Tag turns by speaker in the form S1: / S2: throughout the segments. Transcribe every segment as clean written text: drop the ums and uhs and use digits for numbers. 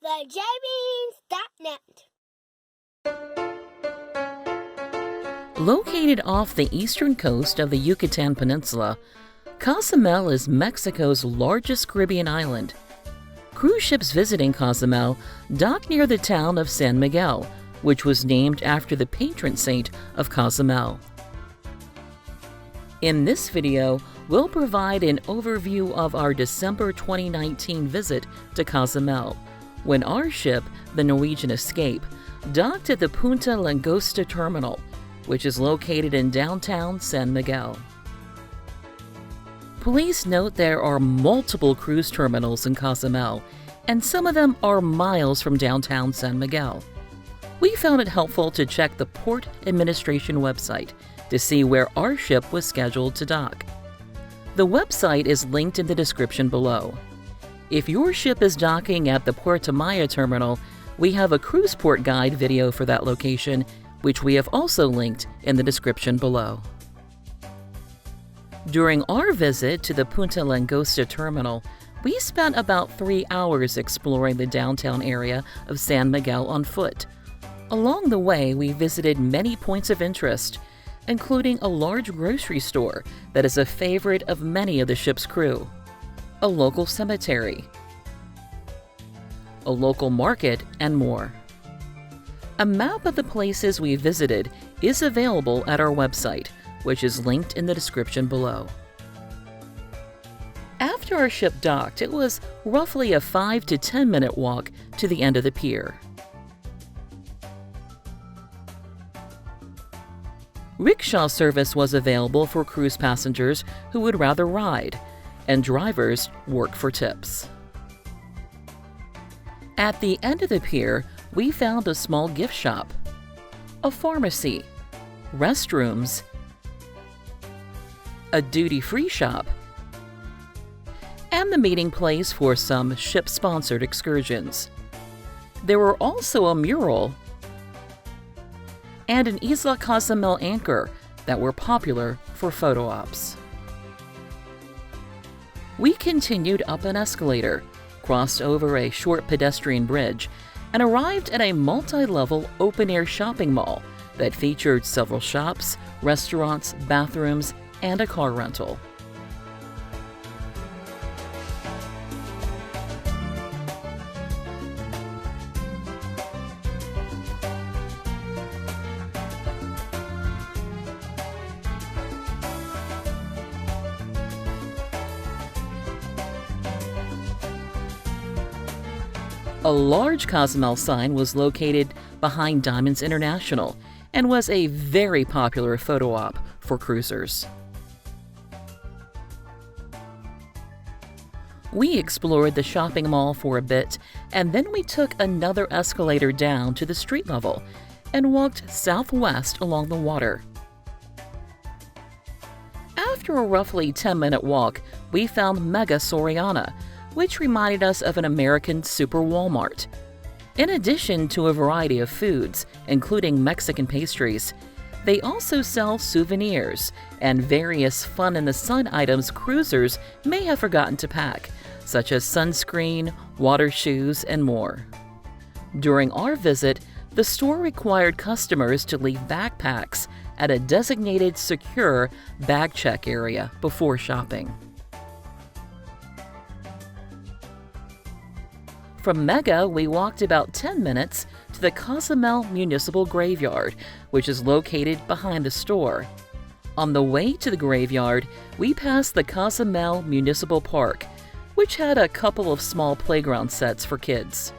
S1: thejbeans.net.
S2: Located off the eastern coast of the Yucatan Peninsula, Cozumel is Mexico's largest Caribbean island. Cruise ships visiting Cozumel dock near the town of San Miguel, which was named after the patron saint of Cozumel. In this video, we'll provide an overview of our December 2019 visit to Cozumel, when our ship, the Norwegian Escape, docked at the Punta Langosta terminal, which is located in downtown San Miguel. Please note there are multiple cruise terminals in Cozumel, and some of them are miles from downtown San Miguel. We found it helpful to check the Port Administration website to see where our ship was scheduled to dock. The website is linked in the description below. If your ship is docking at the Puerto Maya terminal, we have a cruise port guide video for that location, which we have also linked in the description below. During our visit to the Punta Langosta terminal, we spent about 3 hours exploring the downtown area of San Miguel on foot. Along the way, we visited many points of interest, including a large grocery store that is a favorite of many of the ship's crew, a local cemetery, a local market, and more. A map of the places we visited is available at our website, which is linked in the description below. After our ship docked, it was roughly a 5 to 10 minute walk to the end of the pier. Rickshaw service was available for cruise passengers who would rather ride, and drivers work for tips. At the end of the pier, we found a small gift shop, a pharmacy, restrooms, a duty-free shop, and the meeting place for some ship-sponsored excursions. There were also a mural and an Isla Cozumel anchor that were popular for photo ops. We continued up an escalator, crossed over a short pedestrian bridge, and arrived at a multi-level open-air shopping mall that featured several shops, restaurants, bathrooms, and a car rental. A large Cozumel sign was located behind Diamonds International and was a very popular photo op for cruisers. We explored the shopping mall for a bit, and then we took another escalator down to the street level and walked southwest along the water. After a roughly 10-minute walk, we found Mega Soriana, which reminded us of an American super Walmart. In addition to a variety of foods, including Mexican pastries, they also sell souvenirs and various fun-in-the-sun items cruisers may have forgotten to pack, such as sunscreen, water shoes, and more. During our visit, the store required customers to leave backpacks at a designated secure bag check area before shopping. From Mega, we walked about 10 minutes to the Cozumel Municipal Graveyard, which is located behind the store. On the way to the graveyard, we passed the Cozumel Municipal Park, which had a couple of small playground sets for kids.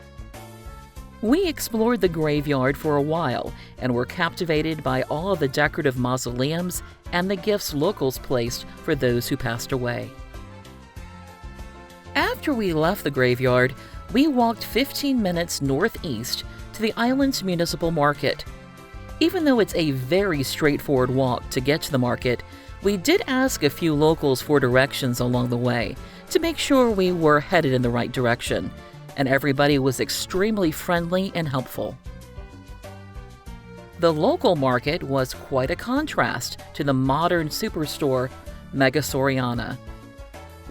S2: We explored the graveyard for a while and were captivated by all of the decorative mausoleums and the gifts locals placed for those who passed away. After we left the graveyard, we walked 15 minutes northeast to the island's municipal market. Even though it's a very straightforward walk to get to the market, we did ask a few locals for directions along the way to make sure we were headed in the right direction, and everybody was extremely friendly and helpful. The local market was quite a contrast to the modern superstore Mega Soriana.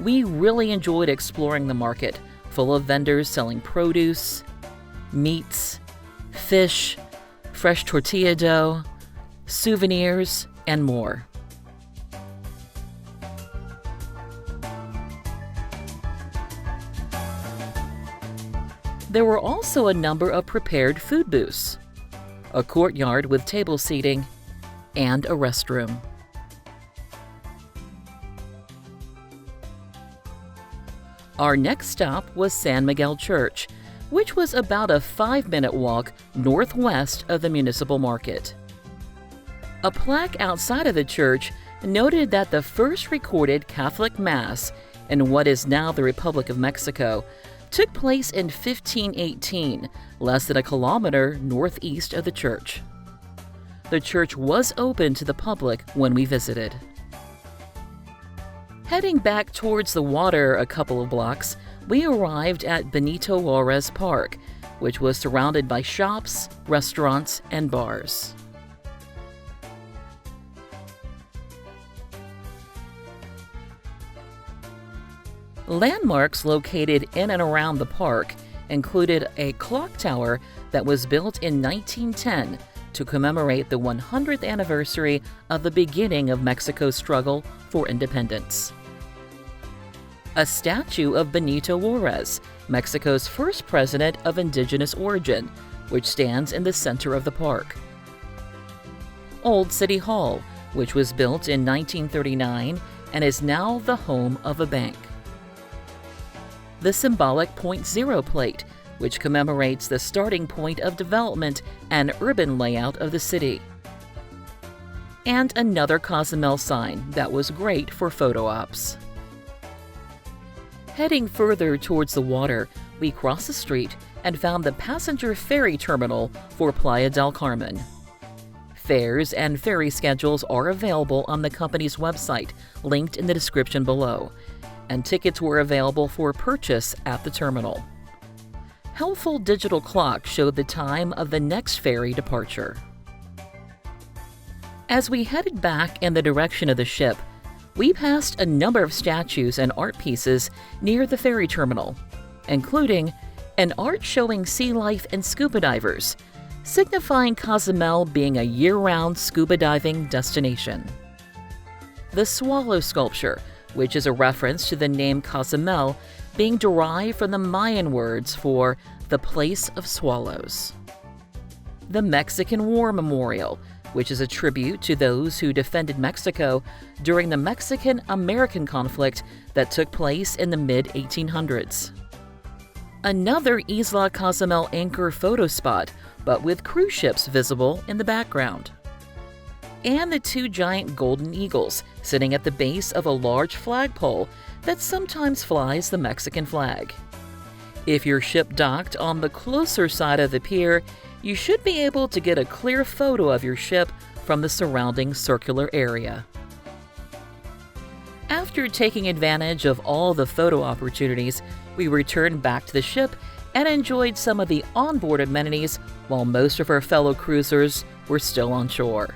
S2: We really enjoyed exploring the market, full of vendors selling produce, meats, fish, fresh tortilla dough, souvenirs, and more. There were also a number of prepared food booths, a courtyard with table seating, and a restroom. Our next stop was San Miguel Church, which was about a 5-minute walk northwest of the municipal market. A plaque outside of the church noted that the first recorded Catholic Mass in what is now the Republic of Mexico took place in 1518, less than a kilometer northeast of the church. The church was open to the public when we visited. Heading back towards the water a couple of blocks, we arrived at BENITO JUÁREZ Park, which was surrounded by shops, restaurants, and bars. Landmarks located in and around the park included a clock tower that was built in 1910 to commemorate the 100th anniversary of the beginning of Mexico's struggle for independence. A statue of Benito Juárez, Mexico's first president of indigenous origin, which stands in the center of the park. Old City Hall, which was built in 1939 and is now the home of a bank. The symbolic .0 plate, which commemorates the starting point of development and urban layout of the city. And another Cozumel sign that was great for photo ops. Heading further towards the water, we crossed the street and found the passenger ferry terminal for Playa del Carmen. Fares and ferry schedules are available on the company's website, linked in the description below, and tickets were available for purchase at the terminal. Helpful digital clocks showed the time of the next ferry departure. As we headed back in the direction of the ship, we passed a number of statues and art pieces near the ferry terminal, including an art showing sea life and scuba divers, signifying Cozumel being a year-round scuba diving destination. The swallow sculpture, which is a reference to the name Cozumel being derived from the Mayan words for the place of swallows. The Mexican War Memorial, which is a tribute to those who defended Mexico during the Mexican-American conflict that took place in the mid-1800s. Another Isla Cozumel anchor photo spot, but with cruise ships visible in the background. And the 2 giant golden eagles sitting at the base of a large flagpole that sometimes flies the Mexican flag. If your ship docked on the closer side of the pier, you should be able to get a clear photo of your ship from the surrounding circular area. After taking advantage of all the photo opportunities, we returned back to the ship and enjoyed some of the onboard amenities while most of our fellow cruisers were still on shore.